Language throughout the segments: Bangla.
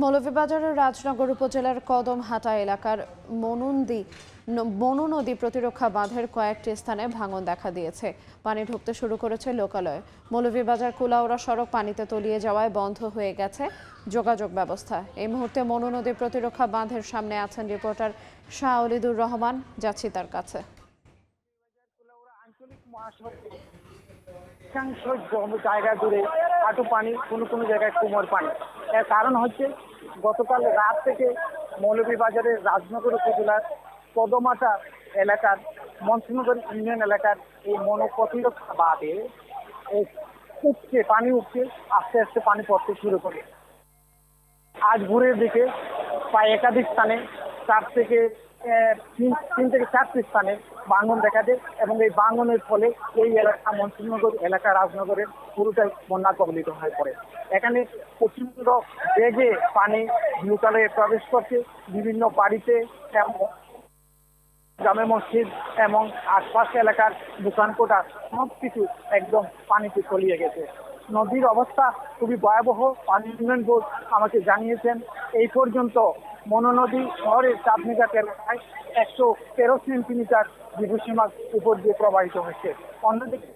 মৌলভীবাজারের রাজনগর উপজেলার কদমহাটা এলাকার মনু নদী প্রতিরক্ষা বাঁধের কয়েকটি স্থানে ভাঙন দেখা দিয়েছে। পানি ঢুকতে শুরু করেছে লোকালয়ে। মৌলভীবাজার কুলাউড়া সড়ক পানিতে তলিয়ে যাওয়ায় বন্ধ হয়ে গেছে যোগাযোগ ব্যবস্থা। এই মুহূর্তে মনু নদী প্রতিরক্ষা বাঁধের সামনে আছেন রিপোর্টার শাহ অলিদুর রহমান। যাচ্ছি তার কাছে। অধিকাংশ জায়গা জুড়ে হাঁটু পানি, কোনো কোনো জায়গায় কোমর পানি। এর কারণ হচ্ছে গতকাল রাত থেকে মৌলভীবাজারের রাজনগর উপজেলার কদমাটা এলাকার মনসুনগর ইউনিয়ন এলাকার এই প্রতিরক্ষা বাঁধে পানি উঠছে, আস্তে আস্তে পানি পড়তে শুরু করে। আজ ভোরের দিকে প্রায় একাধিক স্থানে তিন থেকে চারটি স্থানে ভাঙন দেখা দেয় এবং এই ভাঙনের ফলে এই এলাকা মনসুনগর এলাকা রাজনগরের পুরোটাই বন্যা কবলিত হয়ে পড়ে। এখানে প্রচন্ড বেগে পানি লোকালয়ে প্রবেশ করছে। বিভিন্ন বাড়িতে জামে মসজিদ এবং আশপাশ এলাকার দোকানপাট সবকিছু একদম পানিতে তলিয়ে গেছে। নদীর অবস্থা খুবই ভয়াবহ। পানি উন্নয়ন বোর্ড আমাকে জানিয়েছেন এই পর্যন্ত মনু নদী শহরের চাঁদনীঘাট এলাকায় 113 সেন্টিমিটার বিভূসীমার উপর দিয়ে প্রবাহিত হচ্ছে। অন্যদিকে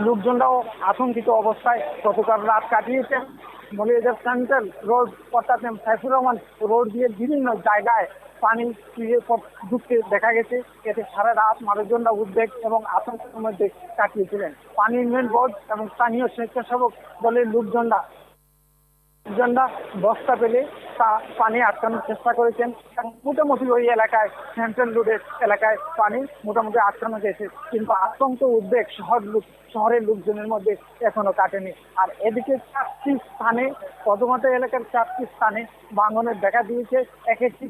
লোকজনরাও আতঙ্কিত অবস্থায় গতকাল রাত কাটিয়েছেন। মৌলভীবাজার সেন্ট্রাল রোড অর্থাৎ সাইফুর রহমান রোড দিয়ে বিভিন্ন জায়গায় পানি ঢুকতে দেখা গেছে। এতে সারা রাত মানুষজনরা উদ্বেগ এবং আতঙ্কের মধ্যে কাটিয়েছিলেন। পানি উন্নয়ন বোর্ড এবং স্থানীয় স্বেচ্ছাসেবক দলের লোকজনরা বস্তা পেলে তা পানি আটকানোর চেষ্টা করেছেন। মোটামুটি ওই এলাকায় সেন্ট্রাল রোডের এলাকায় পানি মোটামুটি আটকানো গেছে, কিন্তু আতঙ্ক উদ্বেগ শহরের লোকজনের মধ্যে এখনো কাটেনি। আর এদিকে 4টি স্থানে কদমাটা এলাকার 4টি স্থানে ভাঙনের দেখা দিয়েছে। এক একটি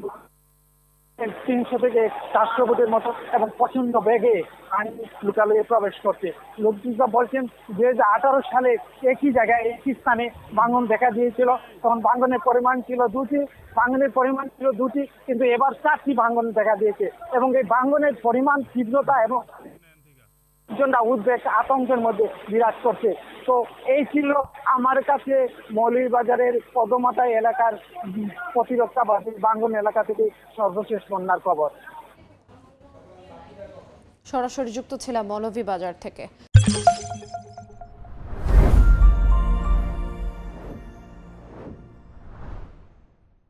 300 থেকে 400 ফুটের মতো এবং প্রচন্ড বেগে পানি লোকালয়ে প্রবেশ করছে। লোকজনরা বলছেন 2018 সালে একই জায়গায় একই স্থানে ভাঙন দেখা দিয়েছিল। তখন ভাঙনের পরিমাণ ছিল দুটি, কিন্তু এবার 4টি ভাঙন দেখা দিয়েছে এবং এই ভাঙনের পরিমাণ, তীব্রতা এবং উদ্বেগ আতঙ্কের মধ্যে বিরাজ করছে। তো এই ছিল আমার কাছে মৌলভীবাজারের কদমাটা এলাকার প্রতিরক্ষা বাঁধের ভাঙন এলাকা থেকে সর্বশেষ বন্যার খবর। সরাসরি যুক্ত ছিলাম মৌলভীবাজার থেকে।